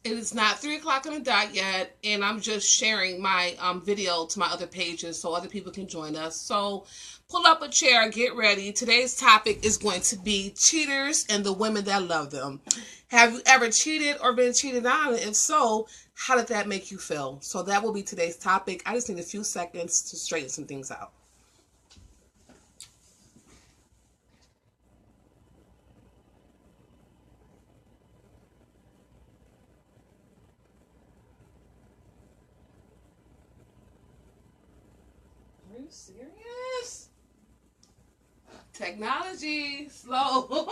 It is not 3 o'clock on the dot yet, and I'm just sharing my video to my other pages so other people can join us. So pull up a chair, get ready. Today's topic is going to be cheaters and the women that love them. Have you ever cheated or been cheated on? If so, how did that make you feel? So that will be today's topic. I just need a few seconds to straighten some things out. Are you serious? Technology, slow.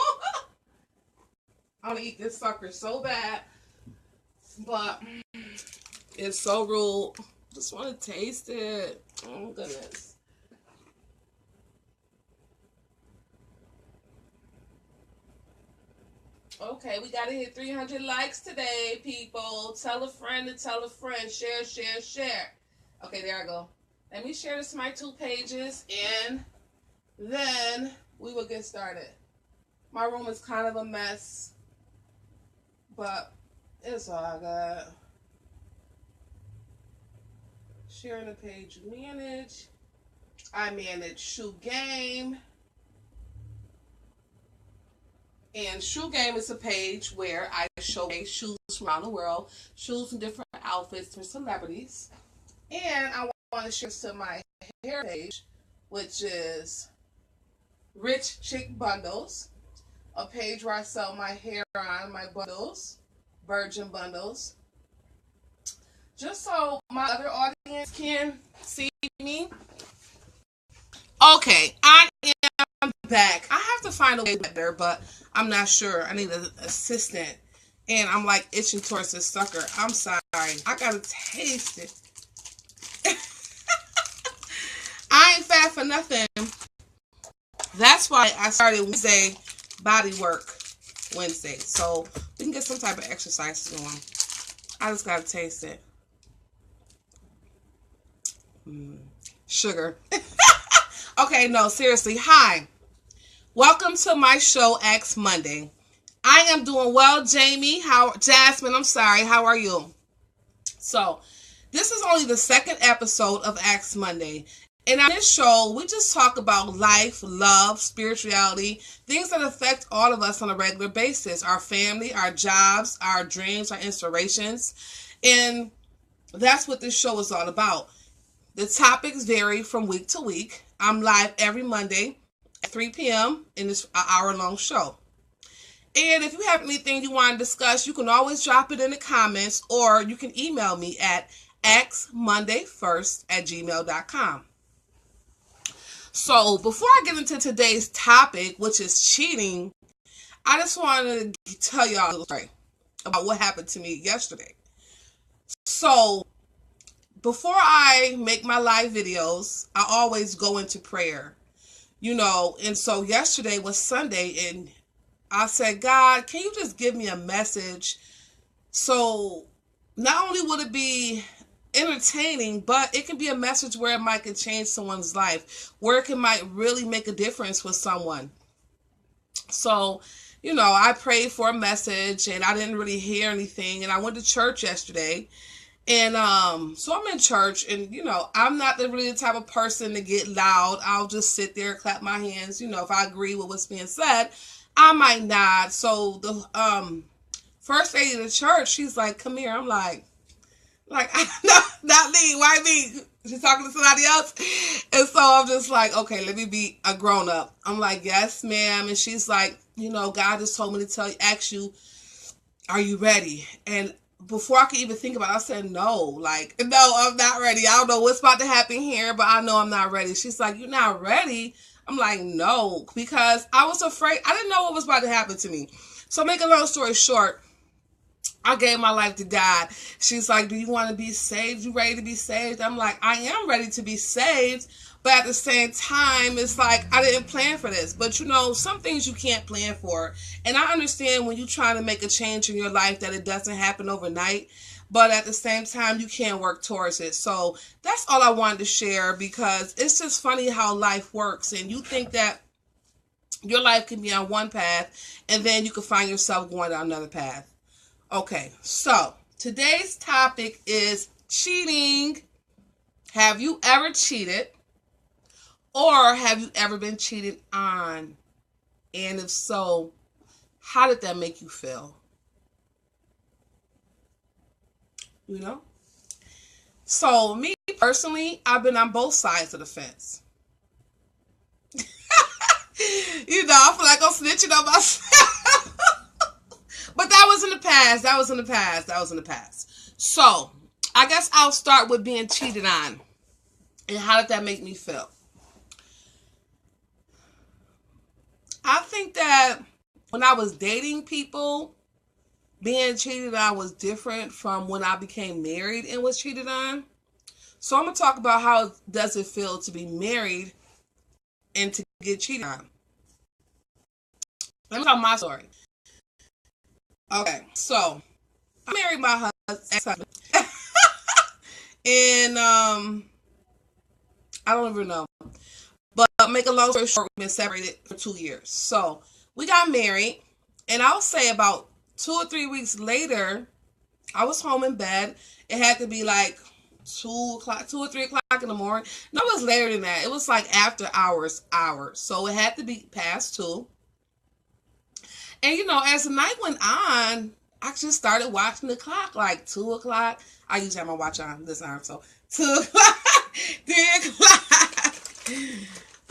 I want to eat this sucker so bad, but it's so rude. Just want to taste it. Oh, goodness. Okay, we got to hit 300 likes today, people. Tell a friend to tell a friend. Share, share, share. Okay, there I go. Let me share this to my 2 pages, and then we will get started. My room is kind of a mess, but it's all I got. Sharing the page you manage. I manage Shoe Game. And Shoe Game is a page where I showcase shoes from around the world, shoes in different outfits for celebrities. And I want to share this to my hair page, which is Rich Chick Bundles, a page where I sell my hair on, my bundles, virgin bundles, just so my other audience can see me. Okay, I am back. I have to find a way better, but I'm not sure. I need an assistant, and I'm like itching towards this sucker. I'm sorry. I gotta taste it. I ain't fat for nothing. That's why I started Wednesday body work Wednesday, so we can get some type of exercise going. I just gotta taste it. Sugar. Okay, no, seriously. Hi. Welcome to my show, Ask Monday. I am doing well, Jamie. Jasmine, I'm sorry. How are you? So, this is only the second episode of Ask Monday. And on this show, we just talk about life, love, spirituality, things that affect all of us on a regular basis. Our family, our jobs, our dreams, our inspirations. And that's what this show is all about. The topics vary from week to week. I'm live every Monday at 3 p.m. in this hour-long show. And if you have anything you want to discuss, you can always drop it in the comments, or you can email me at axmondayfirst@gmail.com. So before I get into today's topic, which is cheating, I just wanted to tell y'all a little story about what happened to me yesterday. So before I make my live videos, I always go into prayer, and so yesterday was Sunday, and I said, God, can you just give me a message? So not only would it be entertaining, but it can be a message where it might can change someone's life, where it might really make a difference with someone. So, I prayed for a message, and I didn't really hear anything, and I went to church yesterday. And so I'm in church, and I'm not really the type of person to get loud. I'll just sit there, clap my hands. If I agree with what's being said, I might nod. So the first lady of the church, she's like, "Come here." I'm like, no, not me. Why me? She's talking to somebody else. And so I'm just like, okay, let me be a grown up. I'm like, yes, ma'am. And she's like, God just told me to ask you, are you ready? And before I could even think about it, I said, no, I'm not ready. I don't know what's about to happen here, but I know I'm not ready. She's like, you're not ready? I'm like, no, because I was afraid. I didn't know what was about to happen to me. So make a long story short, I gave my life to God. She's like, do you want to be saved? You ready to be saved? I'm like, I am ready to be saved. But at the same time, it's like, I didn't plan for this. But some things you can't plan for. And I understand when you're trying to make a change in your life that it doesn't happen overnight. But at the same time, you can't work towards it. So that's all I wanted to share, because it's just funny how life works. And you think that your life can be on one path, and then you can find yourself going down another path. Okay, so Today's topic is cheating. Have you ever cheated? Or have you ever been cheated on? And if so, how did that make you feel? You know? So, me personally, I've been on both sides of the fence. I feel like I'm snitching on myself. But that was in the past. That was in the past. That was in the past. So, I guess I'll start with being cheated on. And how did that make me feel? I think that when I was dating people, being cheated on was different from when I became married and was cheated on. So I'm going to talk about how does it feel to be married and to get cheated on. Let me tell my story. Okay, so I married my ex-husband. And I don't even know. But make a long story short, we've been separated for 2 years. So we got married, and I'll say about 2 or 3 weeks later, I was home in bed. It had to be like 2 or 3 o'clock in the morning. No, it was later than that. It was like after hours. So it had to be past 2. And as the night went on, I just started watching the clock, like 2 o'clock. I usually have my watch on this hour, so 2 o'clock, 3 o'clock.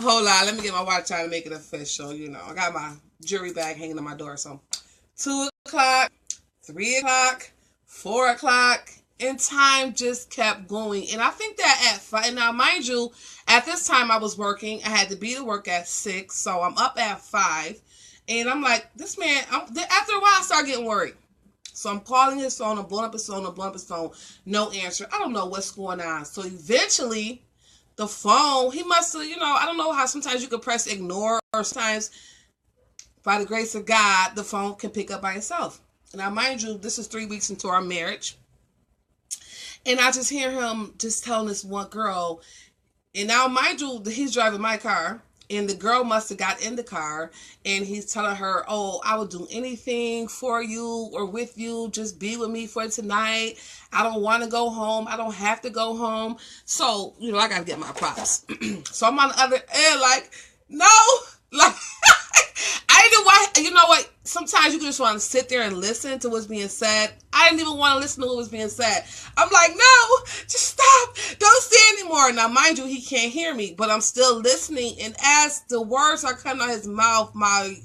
Hold on, let me get my watch on to make it official. I got my jewelry bag hanging on my door, so 2 o'clock, 3 o'clock, 4 o'clock, and time just kept going. And I think that at 5, now mind you, at this time I was working. I had to be to work at 6, so I'm up at 5. And I'm like, this man, after a while I start getting worried. So I'm calling his phone, I'm blowing up his phone, no answer. I don't know what's going on. So eventually, the phone, he must have, I don't know how sometimes you can press ignore, or sometimes, by the grace of God, the phone can pick up by itself. Now, mind you, this is 3 weeks into our marriage. And I just hear him just telling this one girl, and now, mind you, he's driving my car. And the girl must have got in the car, and he's telling her, oh, I will do anything for you or with you. Just be with me for tonight. I don't want to go home. I don't have to go home. So, I got to get my props. So I'm on the other end like, no. Like, I didn't want, what? Sometimes you just want to sit there and listen to what's being said. I didn't even want to listen to what was being said. I'm like, no, just stop. Don't say anymore. Now, mind you, he can't hear me, but I'm still listening. And as the words are coming out of his mouth, my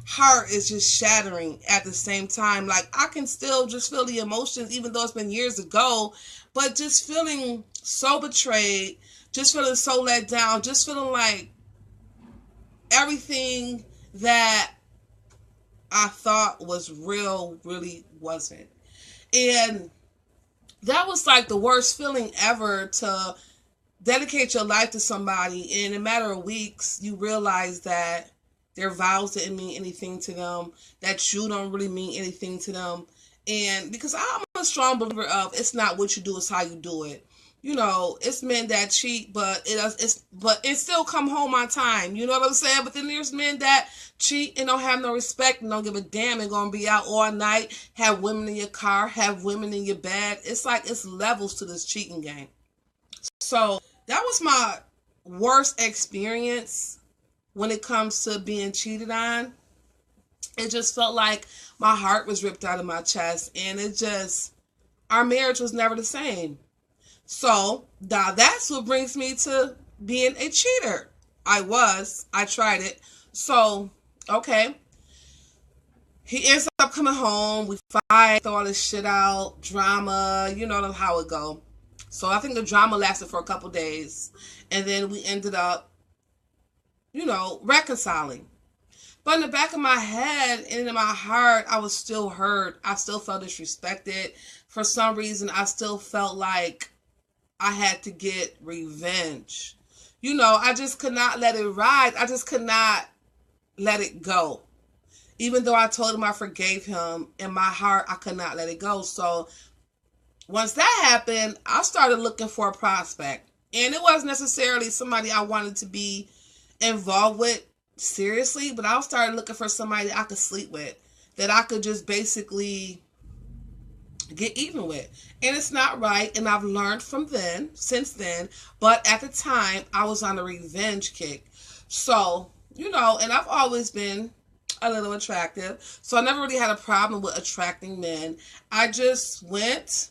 heart is just shattering at the same time. Like, I can still just feel the emotions, even though it's been years ago, but just feeling so betrayed, just feeling so let down, just feeling like everything that I thought was real really wasn't. And that was like the worst feeling ever, to dedicate your life to somebody, and in a matter of weeks you realize that their vows didn't mean anything to them, that you don't really mean anything to them. And because I'm a strong believer of, it's not what you do, it's how you do it. It's men that cheat, but it still come home on time. You know what I'm saying? But then there's men that cheat and don't have no respect and don't give a damn, and gonna be out all night, have women in your car, have women in your bed. It's like, it's levels to this cheating game. So that was my worst experience when it comes to being cheated on. It just felt like my heart was ripped out of my chest, and our marriage was never the same. So now that's what brings me to being a cheater. I tried it. So, okay. He ends up coming home. We fight, all this shit out, drama, you know how it go. So I think the drama lasted for a couple days, and then we ended up, reconciling. But in the back of my head and in my heart, I was still hurt. I still felt disrespected. For some reason, I still felt like I had to get revenge. I just could not let it ride. I just could not let it go. Even though I told him I forgave him, in my heart, I could not let it go. So once that happened, I started looking for a prospect. And it wasn't necessarily somebody I wanted to be involved with seriously, but I started looking for somebody I could sleep with, that I could just basically get even with. And it's not right. And I've learned from then, since then. But at the time, I was on a revenge kick. So, and I've always been a little attractive. So I never really had a problem with attracting men. I just went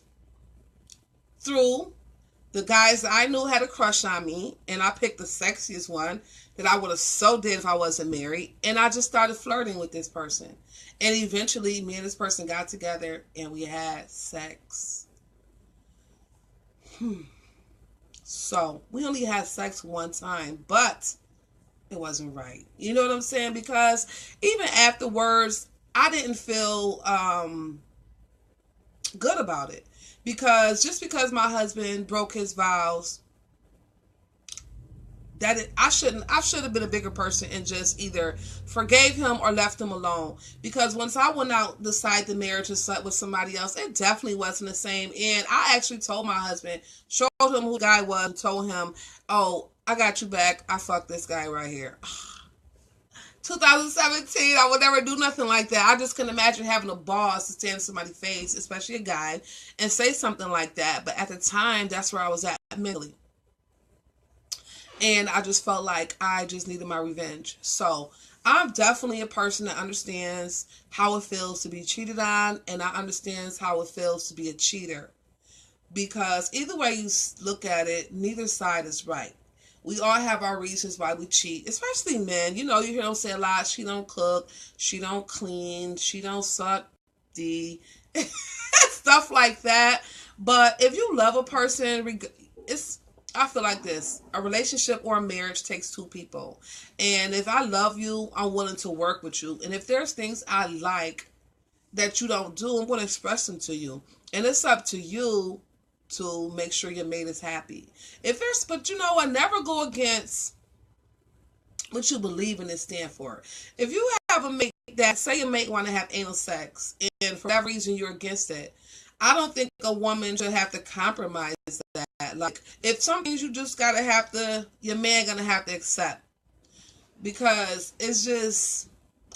through the guys that I knew had a crush on me, and I picked the sexiest one that I would have so did if I wasn't married. And I just started flirting with this person. And eventually, me and this person got together and we had sex. So, we only had sex one time, but it wasn't right. You know what I'm saying? Because even afterwards, I didn't feel good about it. Because just because my husband broke his vows, I should have been a bigger person and just either forgave him or left him alone. Because once I went out decided the marriage and slept with somebody else, it definitely wasn't the same. And I actually told my husband, showed him who the guy was, and told him, "Oh, I got you back. I fucked this guy right here." 2017, I would never do nothing like that. I just couldn't imagine having a boss to stand in somebody's face, especially a guy, and say something like that. But at the time, that's where I was at mentally. And I just felt like I just needed my revenge. So I'm definitely a person that understands how it feels to be cheated on, and I understands how it feels to be a cheater. Because either way you look at it, neither side is right. We all have our reasons why we cheat, especially men. You hear them say a lot, she don't cook, she don't clean, she don't suck D, stuff like that. But if you love a person, I feel like this. A relationship or a marriage takes two people. And if I love you, I'm willing to work with you. And if there's things I like that you don't do, I'm going to express them to you. And it's up to you to make sure your mate is happy. But I never go against what you believe in and stand for. If you have a mate that, say your mate want to have anal sex, and for that reason you're against it, I don't think a woman should have to compromise that. Like, if some things you just your man gonna have to accept. Because it's just,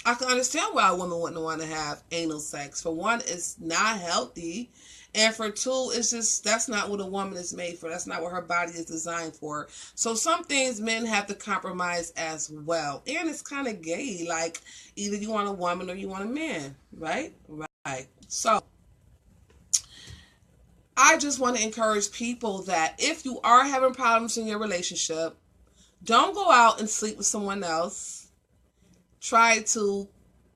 I can understand why a woman wouldn't want to have anal sex. For one, it's not healthy. And for two, it's just, that's not what a woman is made for. That's not what her body is designed for. So some things men have to compromise as well. And it's kind of gay. Like, either you want a woman or you want a man. Right? Right. So I just want to encourage people that if you are having problems in your relationship, don't go out and sleep with someone else. Try to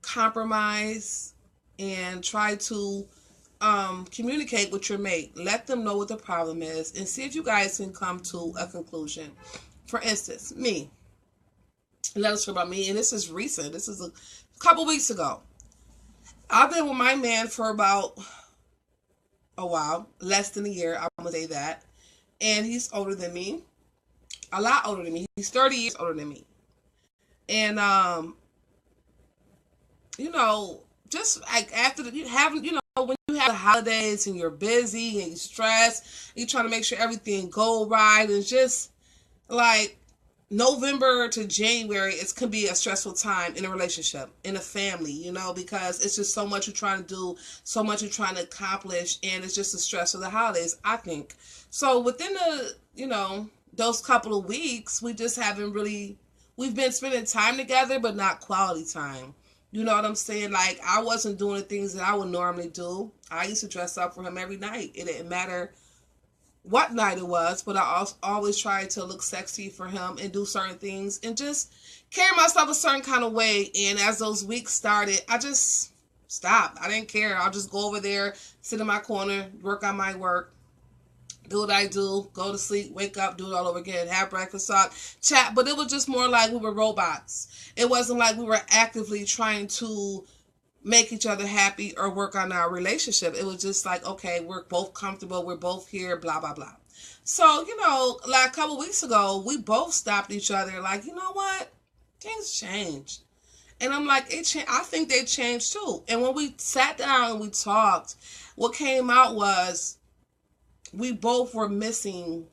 compromise and try to communicate with your mate. Let them know what the problem is and see if you guys can come to a conclusion. For instance, me. Let us talk about me, and this is recent. This is a couple weeks ago. I've been with my man for about a while, less than a year, I'm going to say that. And he's older than me. A lot older than me. He's 30 years older than me. And, just like after when you have the holidays and you're busy and you're stressed, you're trying to make sure everything go right. And just like November to January, it can be a stressful time in a relationship, in a family, because it's just so much you're trying to do, so much you're trying to accomplish, and it's just the stress of the holidays, I think. So within those couple of weeks, we've been spending time together, but not quality time. You know what I'm saying? Like, I wasn't doing the things that I would normally do. I used to dress up for him every night. It didn't matter what night it was, but I always tried to look sexy for him and do certain things and just carry myself a certain kind of way. And as those weeks started, I just stopped. I didn't care. I'll just go over there, sit in my corner, work on my work, do what I do, go to sleep, wake up, do it all over again, have breakfast, talk, chat. But it was just more like we were robots. It wasn't like we were actively trying to make each other happy or work on our relationship. It was just like, okay, we're both comfortable, we're both here, blah, blah, blah. So, like a couple weeks ago, we both stopped each other like, you know what? Things changed. And I'm like, I think they changed too. And when we sat down and we talked, what came out was we both were missing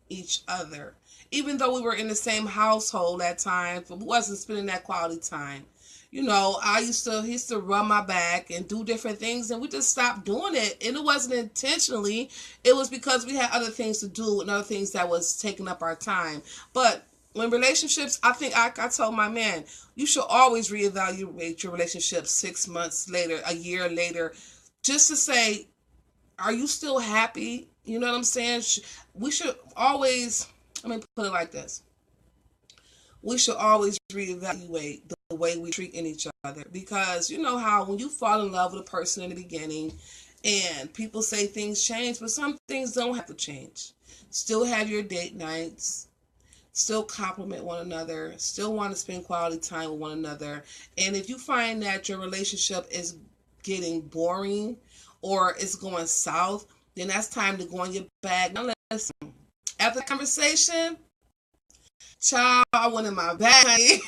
each other. Even though we were in the same household at times, but we wasn't spending that quality time. He used to rub my back and do different things, and we just stopped doing it. And it wasn't intentionally. It was because we had other things to do and other things that was taking up our time. But when relationships, I think I told my man, you should always reevaluate your relationship 6 months later, a year later, just to say, are you still happy? You know what I'm saying? We should always, let me put it like this. We should always reevaluate the way we treat each other, because you know how when you fall in love with a person in the beginning and people say things change, but some things don't have to change. Still have your date nights, still compliment one another, still want to spend quality time with one another. And if you find that your relationship is getting boring or it's going south, then that's time to go in your bag. Now listen, after the conversation, child, I went in my bag.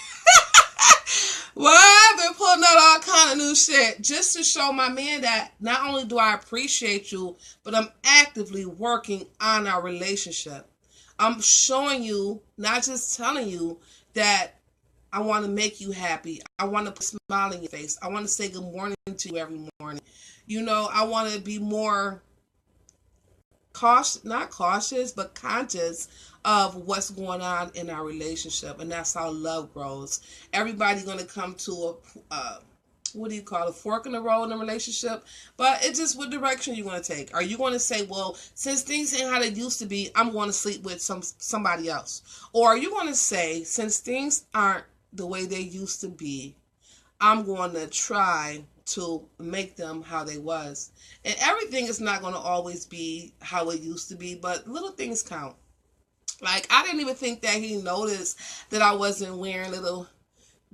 Well, I've been pulling out all kind of new shit just to show my man that not only do I appreciate you, but I'm actively working on our relationship. I'm showing you, not just telling you, that I want to make you happy. I want to put a smile on your face. I want to say good morning to you every morning. I want to be more not cautious, but conscious of what's going on in our relationship. And that's how love grows. Everybody's going to come to a fork in the road in a relationship, but it's just what direction you're going to take. Are you going to say, well, since things ain't how they used to be, I'm going to sleep with somebody else? Or are you going to say, since things aren't the way they used to be, I'm going to try to make them how they was? And everything is not going to always be how it used to be, but little things count. Like, I didn't even think that he noticed that I wasn't wearing little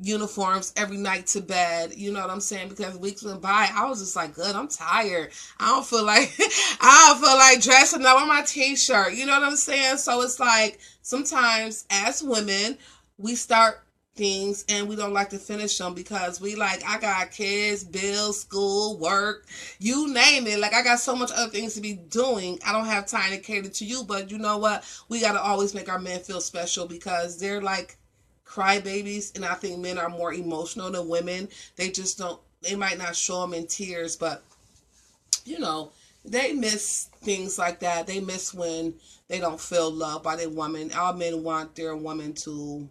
uniforms every night to bed. You know what I'm saying? Because weeks went by, I was just like, good, I'm tired. I don't feel like dressing up on my t-shirt. You know what I'm saying? So it's like, sometimes as women, we start things and we don't like to finish them because I got kids, bills, school, work, you name it. Like, I got so much other things to be doing. I don't have time to cater to you. But you know what? We got to always make our men feel special, because they're like crybabies, and I think men are more emotional than women. They might not show them in tears, but they miss things like that. They miss when they don't feel loved by their woman. All men want their woman to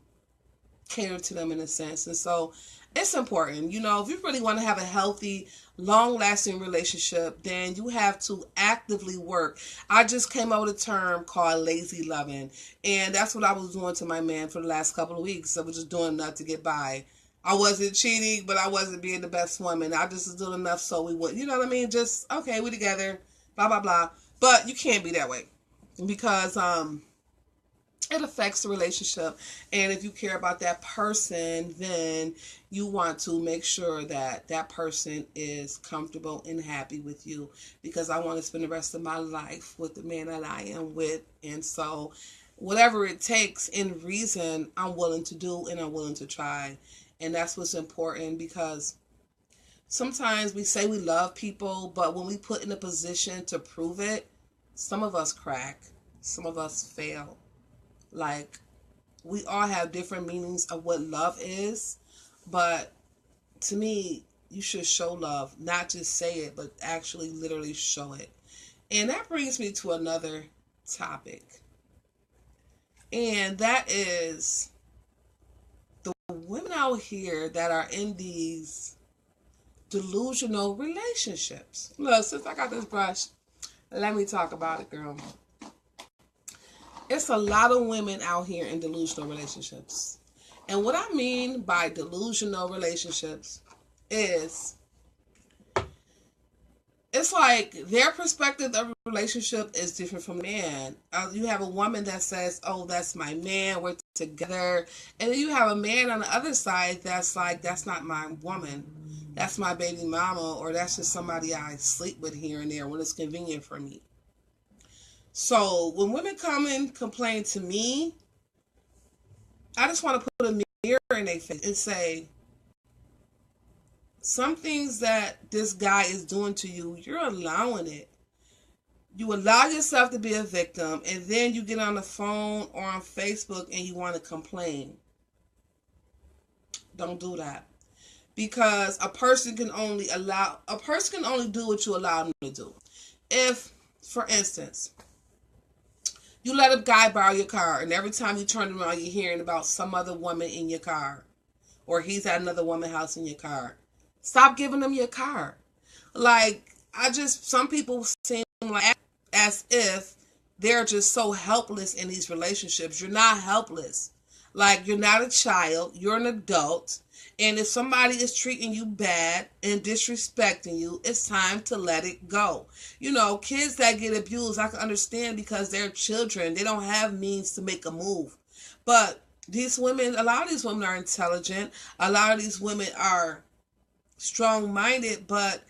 cater to them in a sense. And so it's important. If you really want to have a healthy, long-lasting relationship, then you have to actively work. I just came up with a term called lazy loving, and that's what I was doing to my man for the last couple of weeks. I was just doing enough to get by. I wasn't cheating, but I wasn't being the best woman. I just was doing enough so we would, you know what I mean? Just, okay, we together, blah, blah, blah. But you can't be that way, because it affects the relationship. And if you care about that person, then you want to make sure that that person is comfortable and happy with you, because I want to spend the rest of my life with the man that I am with. And so whatever it takes in reason, I'm willing to do and I'm willing to try. And that's what's important, because sometimes we say we love people, but when we put in a position to prove it, some of us crack, some of us fail. Like, we all have different meanings of what love is, but to me, you should show love, not just say it, but actually literally show it. And that brings me to another topic, and that is the women out here that are in these delusional relationships. Look, since I got this brush, let me talk about it, girl. It's a lot of women out here in delusional relationships. And what I mean by delusional relationships is, it's like their perspective of a relationship is different from man. You have a woman that says, oh, that's my man, we're together. And then you have a man on the other side that's like, that's not my woman. That's my baby mama, or that's just somebody I sleep with here and there when it's convenient for me. So when women come and complain to me, I just want to put a mirror in their face and say, some things that this guy is doing to you, you're allowing it. You allow yourself to be a victim, and then you get on the phone or on Facebook and you want to complain. Don't do that. because a person can only do what you allow them to do. If, for instance, you let a guy borrow your car, and every time you turn around, you're hearing about some other woman in your car, or he's at another woman's house in your car. Stop giving them your car. Like, some people seem like as if they're just so helpless in these relationships. You're not helpless. Like, you're not a child. You're an adult. And if somebody is treating you bad and disrespecting you, it's time to let it go. You know, kids that get abused, I can understand because they're children. They don't have means to make a move. But these women, a lot of these women are intelligent. A lot of these women are strong-minded, but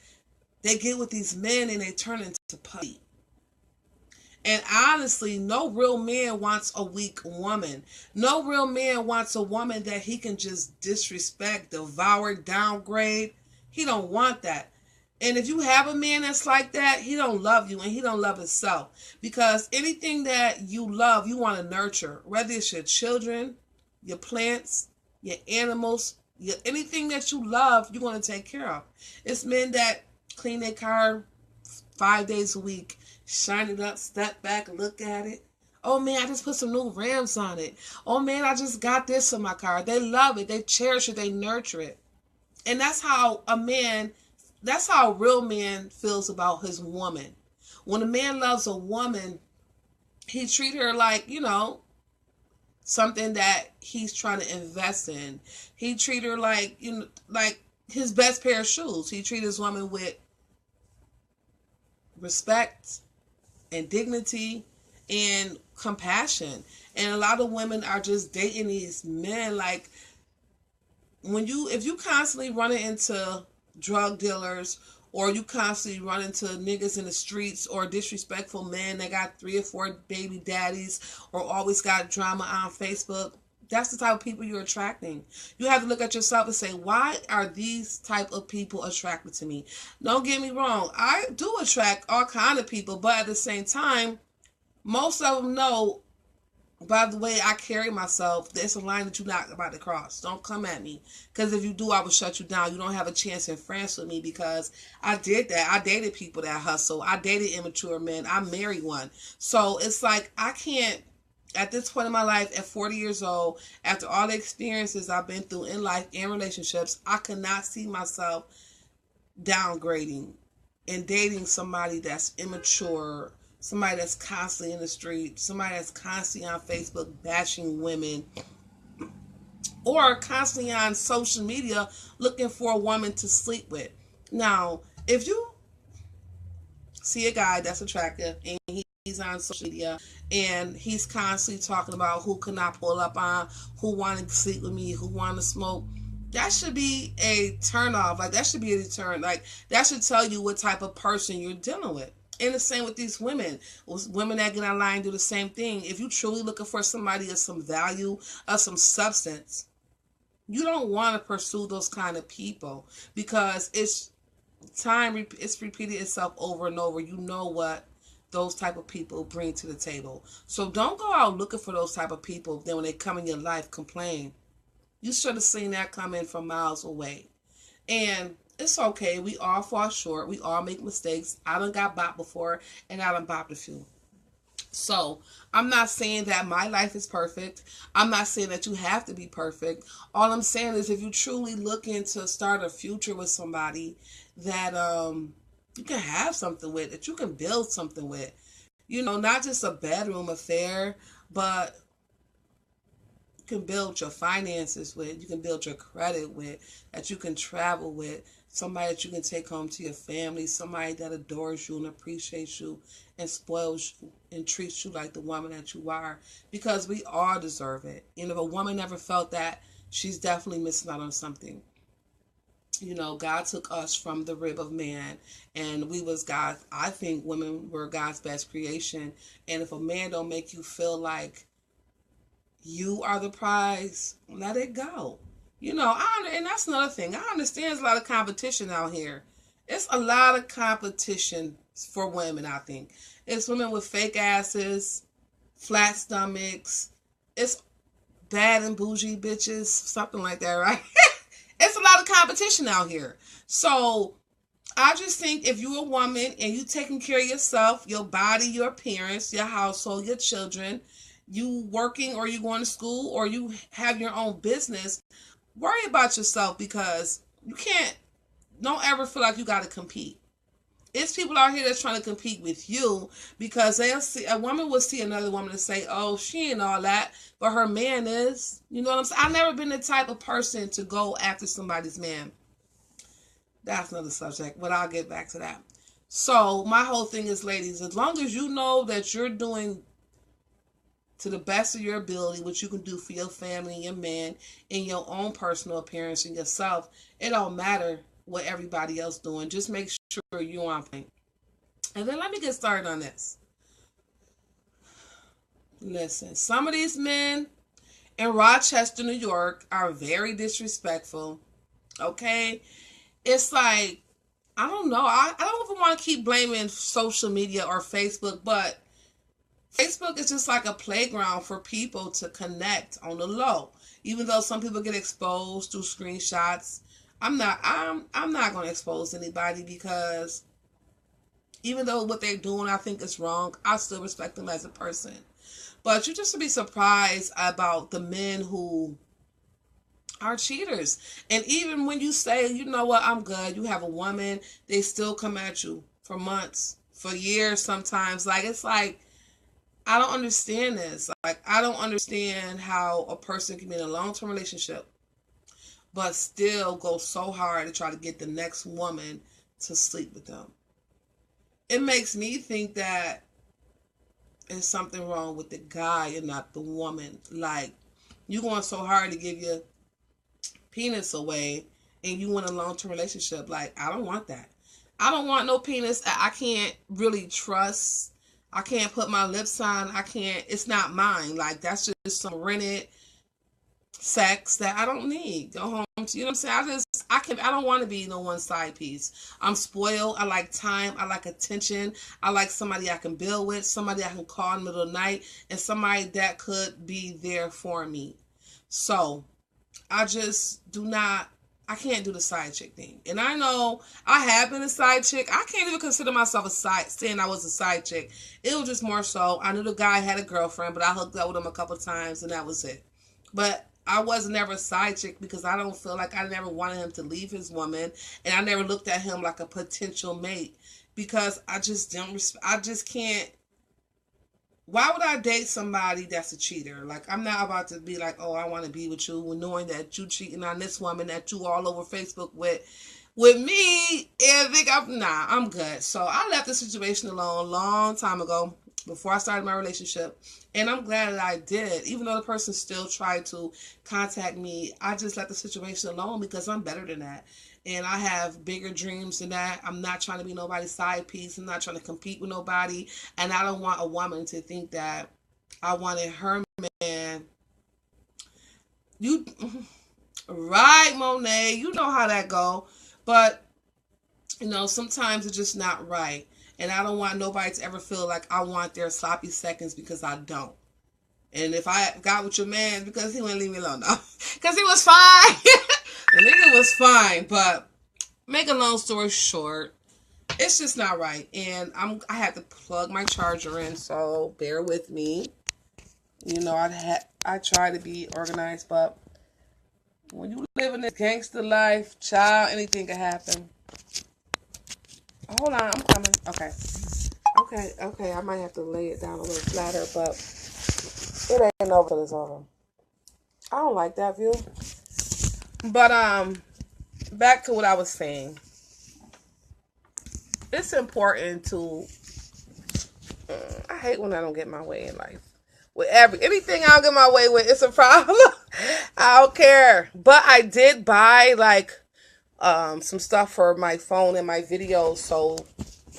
they get with these men and they turn into puppies. And honestly, no real man wants a weak woman. No real man wants a woman that he can just disrespect, devour, downgrade. He don't want that. And if you have a man that's like that, he don't love you and he don't love himself. Because anything that you love, you want to nurture. Whether it's your children, your plants, your animals, anything that you love, you want to take care of. It's men that clean their car 5 days a week. Shine it up, step back, look at it. Oh man, I just put some new rims on it. Oh man, I just got this in my car. They love it. They cherish it. They nurture it. And that's how a real man feels about his woman. When a man loves a woman, he treat her like, something that he's trying to invest in. He treat her like, like his best pair of shoes. He treat his woman with respect and dignity and compassion. And a lot of women are just dating these men. Like, if you constantly running into drug dealers, or you constantly run into niggas in the streets, or disrespectful men that got 3 or 4 baby daddies, or always got drama on Facebook, that's the type of people you're attracting. You have to look at yourself and say, why are these type of people attracted to me? Don't get me wrong. I do attract all kind of people, but at the same time, most of them know by the way I carry myself, there's a line that you're not about to cross. Don't come at me. Because if you do, I will shut you down. You don't have a chance in France with me, because I did that. I dated people that hustle. I dated immature men. I married one. So it's like, I can't, at this point in my life, at 40 years old, after all the experiences I've been through in life and relationships, I cannot see myself downgrading and dating somebody that's immature, somebody that's constantly in the street, somebody that's constantly on Facebook bashing women, or constantly on social media looking for a woman to sleep with. Now, if you see a guy that's attractive and he's on social media and he's constantly talking about who can I pull up on, who want to sleep with me, who want to smoke, that should be a turn off. Like, that should be a deterrent. Like, that should tell you what type of person you're dealing with. And the same with these women. Women that get online do the same thing. If you're truly looking for somebody of some value, of some substance, you don't want to pursue those kind of people, because it's repeated itself over and over. You know what those type of people bring to the table. So don't go out looking for those type of people. Then when they come in your life, complain. You should have seen that coming from miles away. And it's okay. We all fall short. We all make mistakes. I done got bopped before, and I done bopped a few. So I'm not saying that my life is perfect. I'm not saying that you have to be perfect. All I'm saying is, if you truly looking to start a future with somebody that you can have something with, that you can build something with, not just a bedroom affair, but you can build your finances with, you can build your credit with, that you can travel with, somebody that you can take home to your family, somebody that adores you and appreciates you and spoils you and treats you like the woman that you are, because we all deserve it. If a woman never felt that, she's definitely missing out on something. God took us from the rib of man, and we was God. I think women were God's best creation. And if a man don't make you feel like you are the prize, let it go. And that's another thing. I understand there's a lot of competition out here. It's a lot of competition for women, I think. It's women with fake asses, flat stomachs. It's bad and bougie bitches, something like that, right? It's a lot of competition out here. So I just think if you're a woman and you taking care of yourself, your body, your appearance, your household, your children, you working or you going to school or you have your own business, worry about yourself, because you can't, don't ever feel like you got to compete. It's people out here that's trying to compete with you, because they'll see, a woman will see another woman and say, oh, she ain't all that, but her man is. You know what I'm saying? I've never been the type of person to go after somebody's man. That's another subject, but I'll get back to that. So my whole thing is, ladies, as long as you know that you're doing to the best of your ability what you can do for your family and your man and your own personal appearance and yourself, it don't matter what everybody else doing. Just make sure you're on point. And then let me get started on this. Listen, some of these men in Rochester, New York are very disrespectful. Okay? It's like, I don't know. I don't even want to keep blaming social media or Facebook, but Facebook is just like a playground for people to connect on the low. Even though some people get exposed through screenshots, I'm not going to expose anybody, because even though what they're doing I think is wrong, I still respect them as a person. But you just to be surprised about the men who are cheaters. And even when you say, you know what, I'm good, you have a woman, they still come at you for months, for years sometimes. Like, it's like, I don't understand this. Like, I don't understand how a person can be in a long-term relationship but still go so hard to try to get the next woman to sleep with them. It makes me think that there's something wrong with the guy and not the woman. Like, you going so hard to give your penis away and you want a long-term relationship. Like, I don't want that. I don't want no penis I can't really trust. I can't put my lips on. I can't, it's not mine. Like, that's just some rented sex that I don't need. Go home to, you know what I'm saying? I don't want to be no one side piece. I'm spoiled. I like time. I like attention. I like somebody I can build with, somebody I can call in the middle of the night, and somebody that could be there for me. So I just I can't do the side chick thing. And I know I have been a side chick. I can't even consider myself saying I was a side chick. It was just more so, I knew the guy had a girlfriend, but I hooked up with him a couple of times and that was it. But I was never a side chick, because I don't feel like, I never wanted him to leave his woman, and I never looked at him like a potential mate, because I just can't. Why would I date somebody that's a cheater? Like, I'm not about to be like, oh, I want to be with you, knowing that you cheating on this woman that you all over Facebook with me, and think I'm good. So I left the situation alone a long time ago, before I started my relationship. And I'm glad that I did. Even though the person still tried to contact me, I just let the situation alone, because I'm better than that. And I have bigger dreams than that. I'm not trying to be nobody's side piece. I'm not trying to compete with nobody. And I don't want a woman to think that I wanted her man. You, right, Monet. You know how that go. But, you know, sometimes it's just not right. And I don't want nobody to ever feel like I want their sloppy seconds, because I don't. And if I got with your man, because he wouldn't leave me alone, no. Because he was fine. The nigga was fine. But make a long story short, it's just not right. And I had to plug my charger in, so bear with me. You know, I try to be organized, but when you live in this gangster life, child, anything can happen. Hold on, I'm coming. Okay. I might have to lay it down a little flatter, but it ain't over till it's over. I don't like that view. But back to what I was saying. It's important to. I hate when I don't get my way in life. With anything I don't get my way with, it's a problem. I don't care. But I did buy some stuff for my phone and my videos, so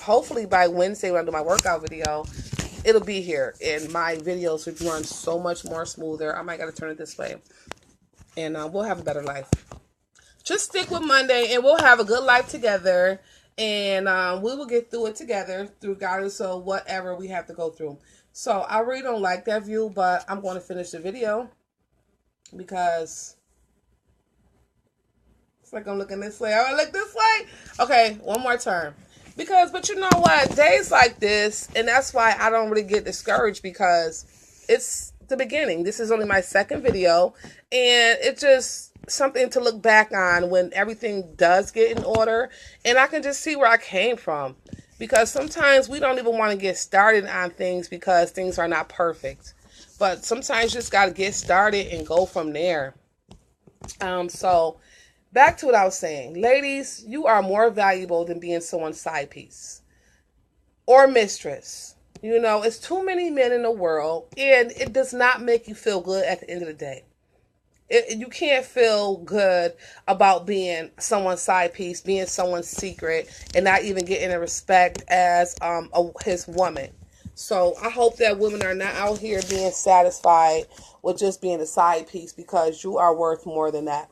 hopefully by Wednesday when I do my workout video, it'll be here, and my videos would run so much more smoother. I might gotta turn it this way, and we'll have a better life. Just stick with Monday, and we'll have a good life together, and we will get through it together, through regardless of whatever we have to go through. So I really don't like that view, but I'm going to finish the video, because like I'm looking this way. I look this way. Okay, one more turn. But you know what? Days like this, and that's why I don't really get discouraged, because it's the beginning. This is only my second video, and it's just something to look back on when everything does get in order, and I can just see where I came from. Because sometimes we don't even want to get started on things because things are not perfect. But sometimes you just got to get started and go from there. So back to what I was saying. Ladies, you are more valuable than being someone's side piece or mistress. You know, it's too many men in the world, and it does not make you feel good at the end of the day. You can't feel good about being someone's side piece, being someone's secret, and not even getting the respect as his woman. So I hope that women are not out here being satisfied with just being a side piece, because you are worth more than that.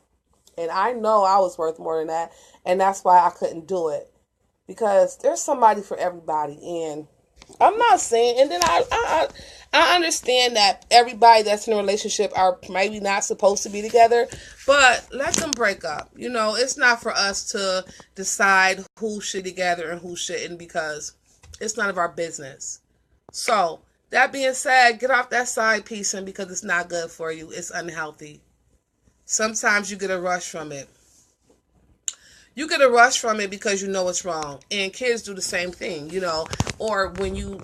And I know I was worth more than that, and that's why I couldn't do it, because there's somebody for everybody. And I'm not saying, and then I understand that everybody that's in a relationship are maybe not supposed to be together, but let them break up. You know, it's not for us to decide who should be together and who shouldn't, because it's none of our business. So that being said, get off that side piecing, because it's not good for you. It's unhealthy. Sometimes you get a rush from it. You get a rush from it because you know it's wrong. And kids do the same thing, you know. Or when you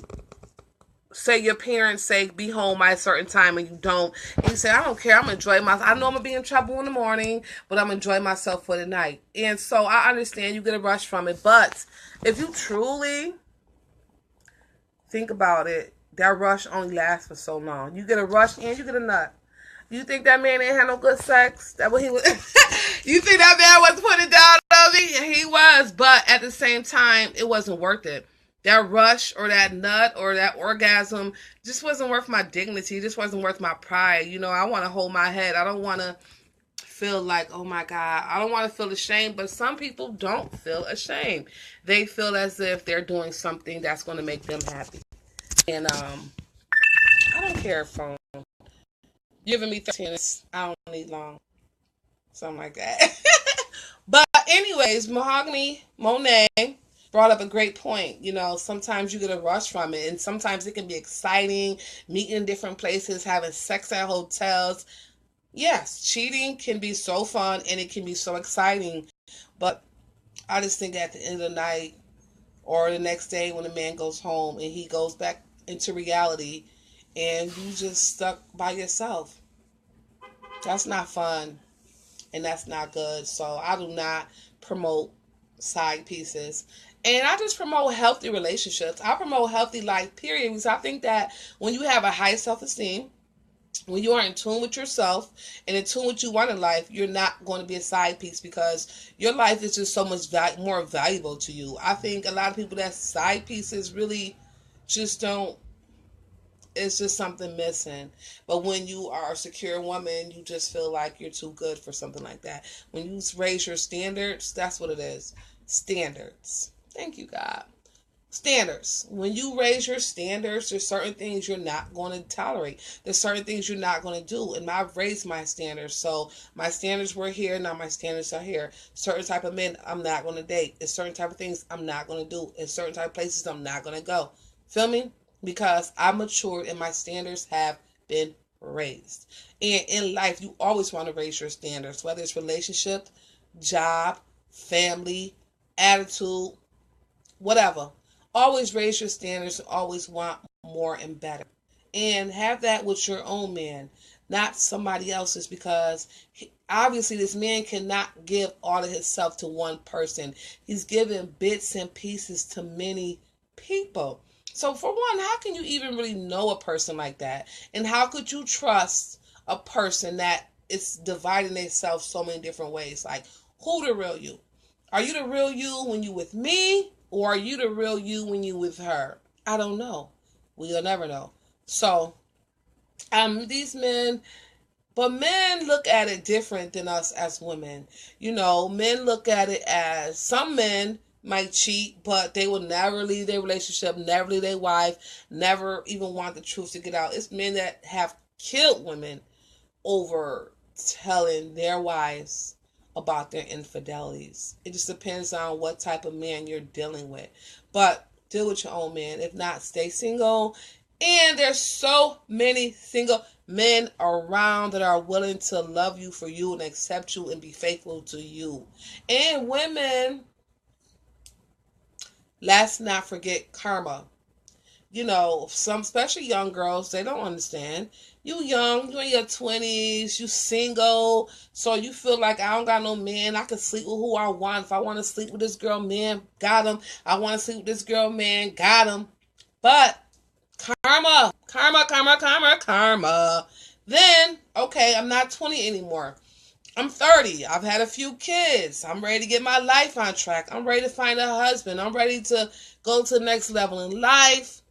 say your parents say be home by a certain time and you don't. And you say, I don't care. I'm going to enjoy myself. I know I'm going to be in trouble in the morning, but I'm going to enjoy myself for the night. And so I understand you get a rush from it. But if you truly think about it, that rush only lasts for so long. You get a rush and you get a nut. You think that man ain't had no good sex? That what he was? You think that man was putting down on me? He was, but at the same time, it wasn't worth it. That rush or that nut or that orgasm just wasn't worth my dignity. Just wasn't worth my pride. You know, I want to hold my head. I don't want to feel like, oh my God, I don't want to feel ashamed. But some people don't feel ashamed. They feel as if they're doing something that's going to make them happy. And I don't care if giving me 13 minutes. I don't need long. Something like that. But anyways, Mahogany Monet brought up a great point. You know, sometimes you get a rush from it, and sometimes it can be exciting, meeting in different places, having sex at hotels. Yes, cheating can be so fun and it can be so exciting. But I just think at the end of the night or the next day when the man goes home and he goes back into reality, and you just stuck by yourself. That's not fun, and that's not good. So I do not promote side pieces. And I just promote healthy relationships. I promote healthy life, period. Because I think that when you have a high self-esteem, when you are in tune with yourself and in tune with what you want in life, you're not going to be a side piece, because your life is just so much more valuable to you. I think a lot of people that side pieces really just don't. It's just something missing. But when you are a secure woman, you just feel like you're too good for something like that. When you raise your standards, that's what it is. Standards. Thank you, God. Standards. When you raise your standards, there's certain things you're not going to tolerate. There's certain things you're not going to do. And I've raised my standards. So my standards were here. Now my standards are here. Certain type of men I'm not going to date. There's certain type of things I'm not going to do. There's certain type of places I'm not going to go. Feel me? Because I matured and my standards have been raised. And in life, you always want to raise your standards, whether it's relationship, job, family, attitude, whatever. Always raise your standards and always want more and better. And have that with your own man, not somebody else's, because obviously this man cannot give all of himself to one person. He's giving bits and pieces to many people. So for one, how can you even really know a person like that? And how could you trust a person that is dividing themselves so many different ways? Like, who the real you? Are you the real you when you with me? Or are you the real you when you with her? I don't know. We'll never know. So, these men, but men look at it different than us as women. You know, men look at it as, some men might cheat, but they will never leave their relationship, never leave their wife, never even want the truth to get out. It's men that have killed women over telling their wives about their infidelities. It just depends on what type of man you're dealing with. But deal with your own man. If not, stay single. And there's so many single men around that are willing to love you for you and accept you and be faithful to you. And women, let's not forget karma. You know, some, especially young girls, they don't understand. You young, you in your 20s, you single, so you feel like I don't got no man. I can sleep with who I want. If I want to sleep with this girl, man, got him. I want to sleep with this girl, man, got him. But karma, karma, karma, karma, karma. Then, okay, I'm not 20 anymore. I'm 30. I've had a few kids. I'm ready to get my life on track. I'm ready to find a husband. I'm ready to go to the next level in life.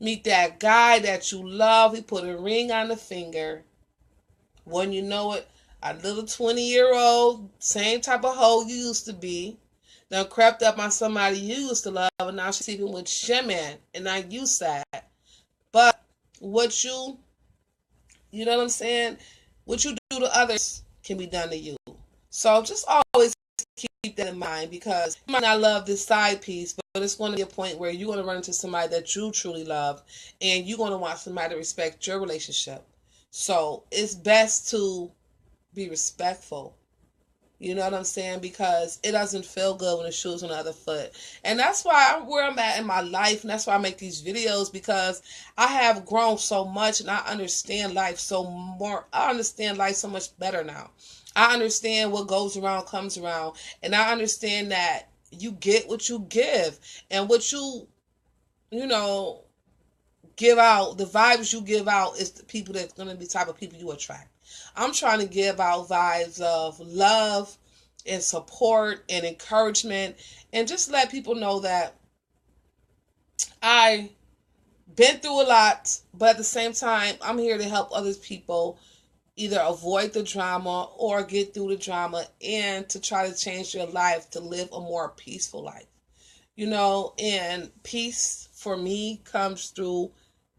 Meet that guy that you love. He put a ring on the finger. When you know it, a little 20-year-old, same type of hoe you used to be, now crept up on somebody you used to love, and now she's sleeping with your man, and now you sad. But what you know what I'm saying? What you do to others can be done to you. So just always keep that in mind, because you might not love this side piece, but it's going to be a point where you're going to run into somebody that you truly love, and you're going to want somebody to respect your relationship. So it's best to be respectful. You know what I'm saying? Because it doesn't feel good when the shoe's on the other foot. And that's why I'm where I'm at in my life. And that's why I make these videos, because I have grown so much and I understand life I understand life so much better now. I understand what goes around comes around. And I understand that you get what you give. And what you know, give out, the vibes you give out is the people that's going to be the type of people you attract. I'm trying to give out vibes of love and support and encouragement, and just let people know that I been through a lot, but at the same time, I'm here to help other people either avoid the drama or get through the drama, and to try to change their life to live a more peaceful life. You know, and peace for me comes through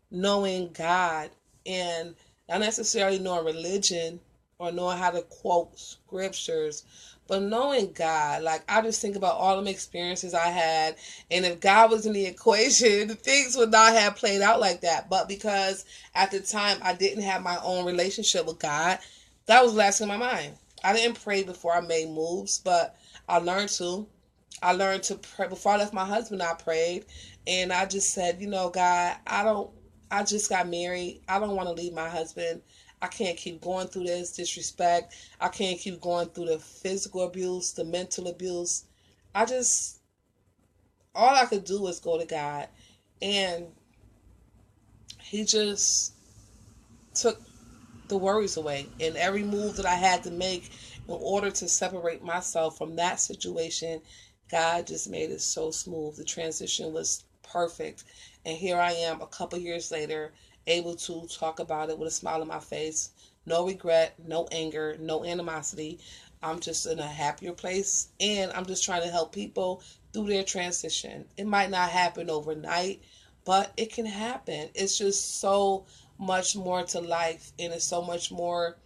knowing God, and not necessarily knowing religion or knowing how to quote scriptures, but knowing God. Like, I just think about all the experiences I had, and if God was in the equation, things would not have played out like that. But because at the time I didn't have my own relationship with God, that was last in my mind. I didn't pray before I made moves, but I learned to. I learned to pray. Before I left my husband, I prayed, and I just said, you know, God, I just got married. I don't want to leave my husband. I can't keep going through this disrespect. I can't keep going through the physical abuse, the mental abuse. All I could do was go to God. And he just took the worries away. And every move that I had to make in order to separate myself from that situation, God just made it so smooth. The transition was perfect. And here I am a couple years later, able to talk about it with a smile on my face. No regret, no anger, no animosity. I'm just in a happier place, and I'm just trying to help people through their transition. It might not happen overnight, but it can happen. It's just so much more to life, and it's so much more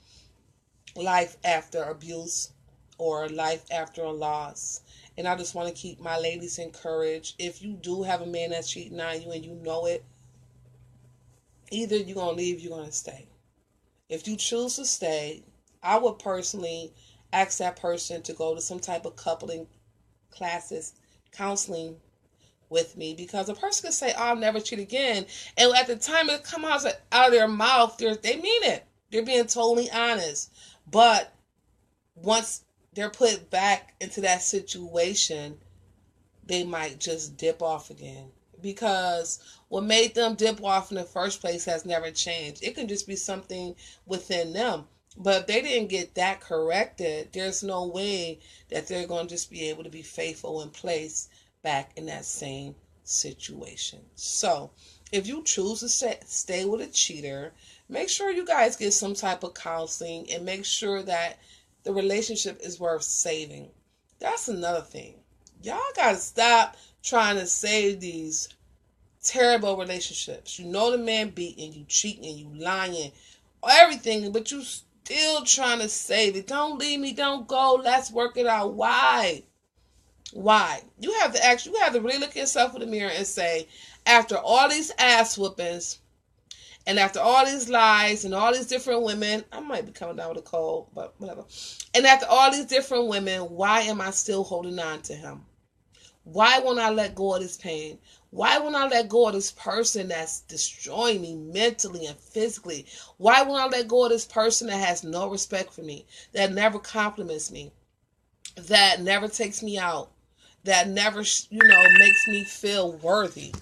life after abuse or life after a loss. And I just want to keep my ladies encouraged. If you do have a man that's cheating on you and you know it, either you're going to leave, you're going to stay. If you choose to stay, I would personally ask that person to go to some type of coupling classes, counseling with me, because a person can say, "Oh, I'll never cheat again," and at the time it comes out of their mouth, they mean it. They're being totally honest. But once they're put back into that situation, they might just dip off again, because what made them dip off in the first place has never changed. It can just be something within them. But if they didn't get that corrected, there's no way that they're going to just be able to be faithful and place back in that same situation. So if you choose to stay with a cheater, make sure you guys get some type of counseling, and make sure that the relationship is worth saving. That's another thing. Y'all got to stop trying to save these terrible relationships. You know the man beating, you cheating, you lying, everything, but you still trying to save it. Don't leave me. Don't go. Let's work it out. Why? Why? You have to actually, you have to really look yourself in the mirror and say, after all these ass whoopings, and after all these lies and all these different women, I might be coming down with a cold, but whatever. And after all these different women, why am I still holding on to him? Why won't I let go of this pain? Why won't I let go of this person that's destroying me mentally and physically? Why won't I let go of this person that has no respect for me, that never compliments me, that never takes me out, that never, makes me feel worthy?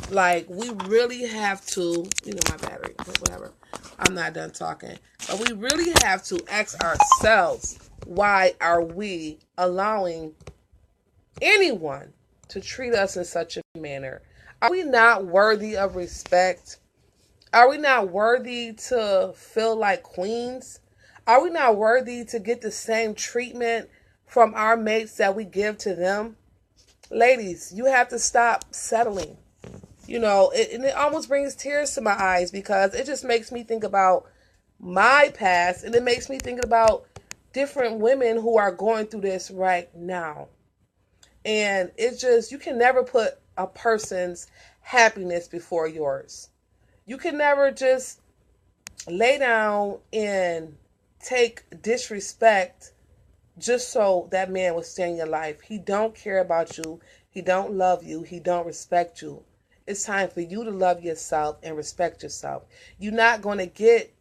Like, we really have to, my battery, but whatever. I'm not done talking. But we really have to ask ourselves, why are we allowing anyone to treat us in such a manner? Are we not worthy of respect? Are we not worthy to feel like queens? Are we not worthy to get the same treatment from our mates that we give to them? Ladies, you have to stop settling. It almost brings tears to my eyes because it just makes me think about my past, and it makes me think about different women who are going through this right now. And it's just, you can never put a person's happiness before yours. You can never just lay down and take disrespect just so that man will stay in your life. He don't care about you. He don't love you. He don't respect you. It's time for you to love yourself and respect yourself. You're not going to get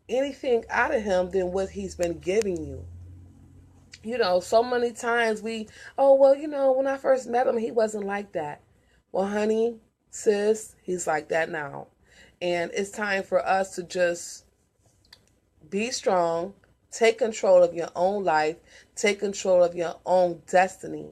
anything out of him than what he's been giving you. So many times when I first met him, he wasn't like that. Well, honey, sis, he's like that now. And it's time for us to just be strong, take control of your own life, take control of your own destiny.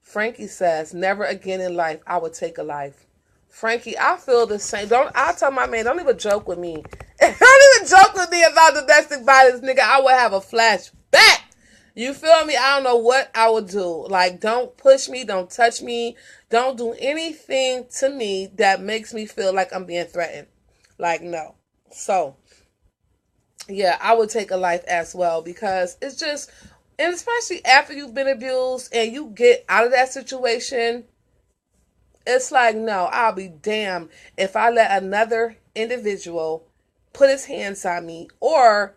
Frankie says, never again in life I would take a life. Frankie, I feel the same. I tell my man, don't even joke with me. Don't even joke with me about domestic violence, nigga. I would have a flashback. You feel me? I don't know what I would do. Like, don't push me. Don't touch me. Don't do anything to me that makes me feel like I'm being threatened. Like, no. So, yeah, I would take a life as well because it's just, and especially after you've been abused and you get out of that situation, it's like, no, I'll be damned if I let another individual put his hands on me or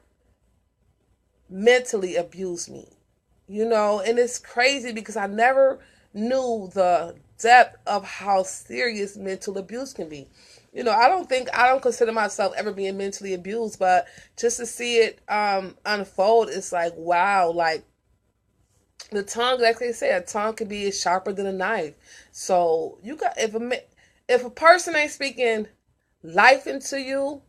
mentally abuse me. And it's crazy because I never knew the depth of how serious mental abuse can be. I don't consider myself ever being mentally abused, but just to see it unfold, it's like, wow, like the tongue, like they say, a tongue can be sharper than a knife. So if a person ain't speaking life into you,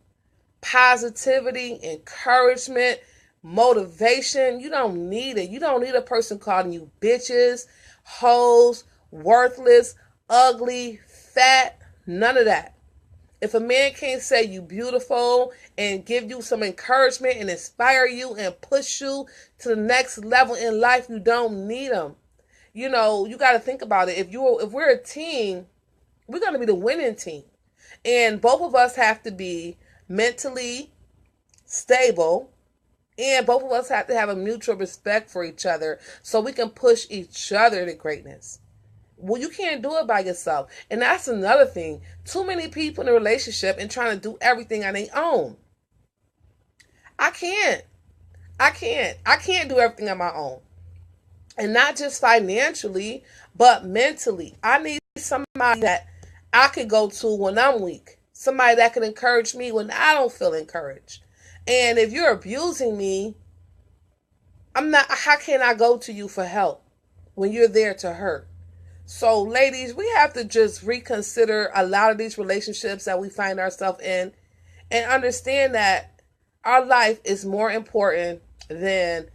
positivity, encouragement, motivation, you don't need it. You don't need a person calling you bitches, hoes, worthless, ugly, fat, none of that. If a man can't say you beautiful and give you some encouragement and inspire you and push you to the next level in life, you don't need him. You got to think about it. If we're a team, we're going to be the winning team. And both of us have to be mentally stable, and both of us have to have a mutual respect for each other so we can push each other to greatness. Well, you can't do it by yourself. And that's another thing. Too many people in a relationship and trying to do everything on their own. I can't do everything on my own. And not just financially, but mentally. I need somebody that I can go to when I'm weak. Somebody that can encourage me when I don't feel encouraged. And if you're abusing me, how can I go to you for help when you're there to hurt? So, ladies, we have to just reconsider a lot of these relationships that we find ourselves in and understand that our life is more important than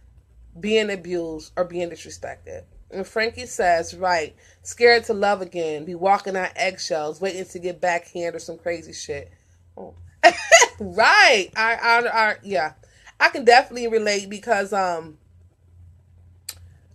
being abused or being disrespected. And Frankie says, right, scared to love again, be walking on eggshells, waiting to get backhand or some crazy shit. Oh. Right. Yeah. I can definitely relate because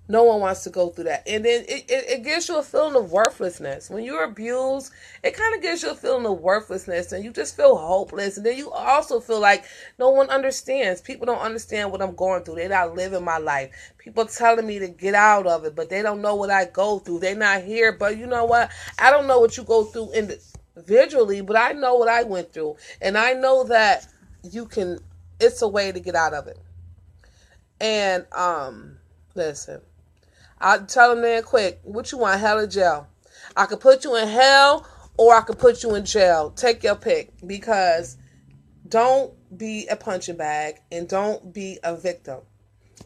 No one wants to go through that. And then it gives you a feeling of worthlessness. When you're abused, it kind of gives you a feeling of worthlessness and you just feel hopeless. And then you also feel like no one understands. People don't understand what I'm going through. They're not living my life. People telling me to get out of it, but they don't know what I go through. They're not here. But you know what? I don't know what you go through individually, but I know what I went through. And I know that it's a way to get out of it. And, listen. I tell them there quick, what you want, hell or jail? I could put you in hell or I could put you in jail. Take your pick, because don't be a punching bag and don't be a victim.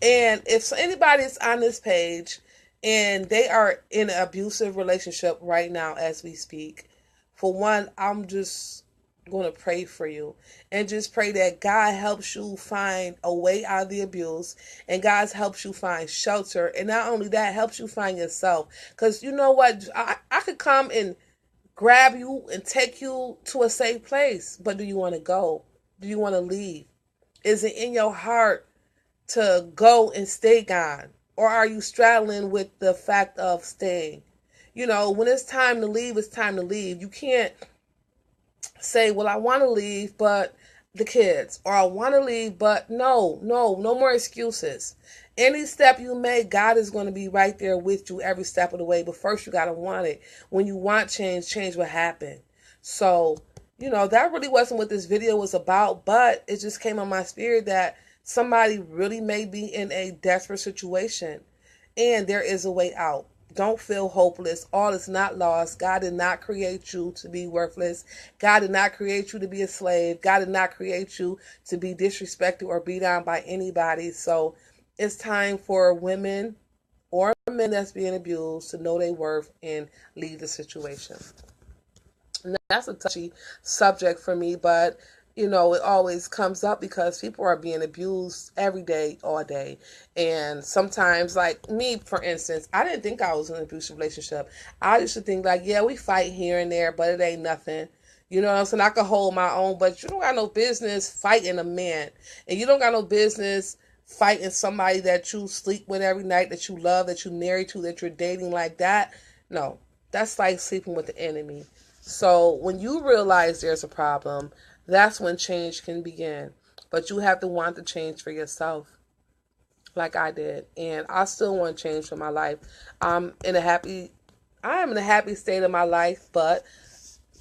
And if anybody's on this page and they are in an abusive relationship right now as we speak, for one, I'm just going to pray for you and just pray that God helps you find a way out of the abuse, and God helps you find shelter, and not only that, helps you find yourself. Because you know what, I could come and grab you and take you to a safe place, but do you want to go? Do you want to leave? Is it in your heart to go and stay gone, or are you straddling with the fact of staying? You know, when it's time to leave, it's time to leave. You can't say, well, I want to leave, but the kids, or I want to leave, but no more excuses. Any step you make, God is going to be right there with you every step of the way. But first, you got to want it. When you want change will happen. So, that really wasn't what this video was about, but it just came on my spirit that somebody really may be in a desperate situation and there is a way out. Don't feel hopeless. All is not lost. God did not create you to be worthless. God did not create you to be a slave. God did not create you to be disrespected or beat down by anybody. So it's time for women or men that's being abused to know their worth and leave the situation. And that's a touchy subject for me, but it always comes up because people are being abused every day, all day. And sometimes, like me, for instance, I didn't think I was in an abusive relationship. I used to think like, yeah, we fight here and there, but it ain't nothing. You know what I'm saying? I could hold my own, but you don't got no business fighting a man. And you don't got no business fighting somebody that you sleep with every night, that you love, that you married to, that you're dating like that. No, that's like sleeping with the enemy. So when you realize there's a problem, that's when change can begin. But you have to want the change for yourself, like I did. And I still want change for my life. I am in a happy state of my life, but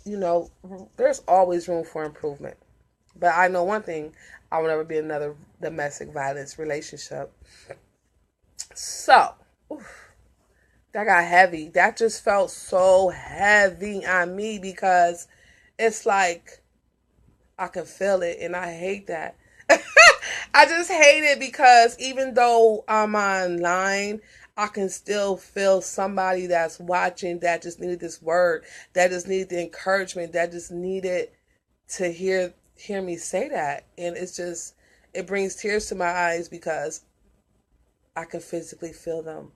there's always room for improvement. But I know one thing, I will never be in another domestic violence relationship. So, that got heavy. That just felt so heavy on me because it's like I can feel it, and I hate that. I just hate it because even though I'm online, I can still feel somebody that's watching that just needed this word, that just needed the encouragement, that just needed to hear me say that. And it brings tears to my eyes because I can physically feel them.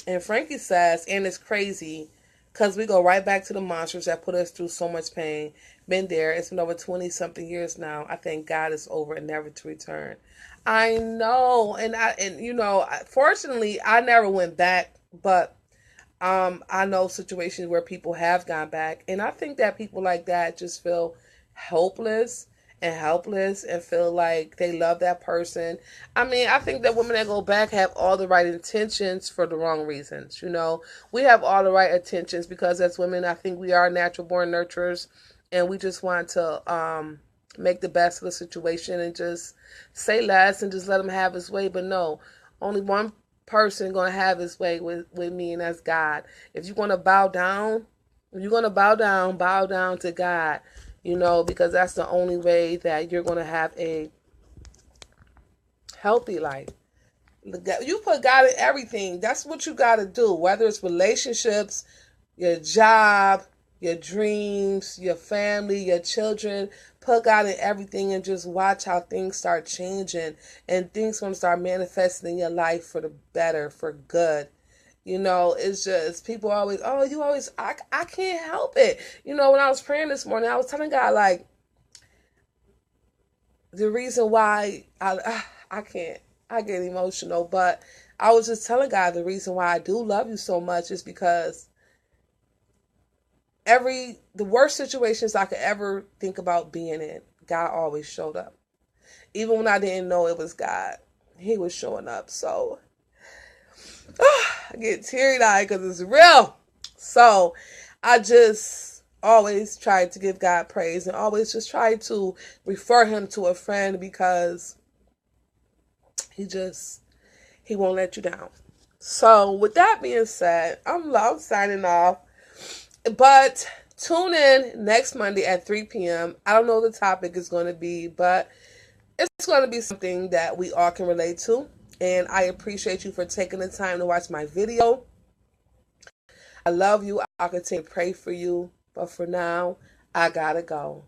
And Frankie says, and it's crazy, because we go right back to the monsters that put us through so much pain. Been there. It's been over 20-something years now. I thank God it's over and never to return. I know. And fortunately, I never went back. But I know situations where people have gone back. And I think that people like that just feel hopeless and helpless and feel like they love that person. I mean, I think that women that go back have all the right intentions for the wrong reasons. We have all the right intentions because as women, I think we are natural born nurturers, and we just want to make the best of the situation and just say less and just let him have his way. But no, only one person going to have his way with me, and that's God. If you're going to bow down, bow down to God. Because that's the only way that you're going to have a healthy life. You put God in everything. That's what you got to do, whether it's relationships, your job, your dreams, your family, your children. Put God in everything and just watch how things start changing and things going to start manifesting in your life for the better, for good. It's just people always, I can't help it. When I was praying this morning, I was telling God, like, the reason why I can't. I get emotional, but I was just telling God the reason why I do love you so much is because the worst situations I could ever think about being in, God always showed up. Even when I didn't know it was God, He was showing up. So I get teary-eyed because it's real. So I just always try to give God praise and always just try to refer Him to a friend because He won't let you down. So with that being said, I'm signing off. But tune in next Monday at 3 p.m. I don't know what the topic is going to be, but it's going to be something that we all can relate to. And I appreciate you for taking the time to watch my video. I love you. I'll continue to pray for you. But for now, I gotta go.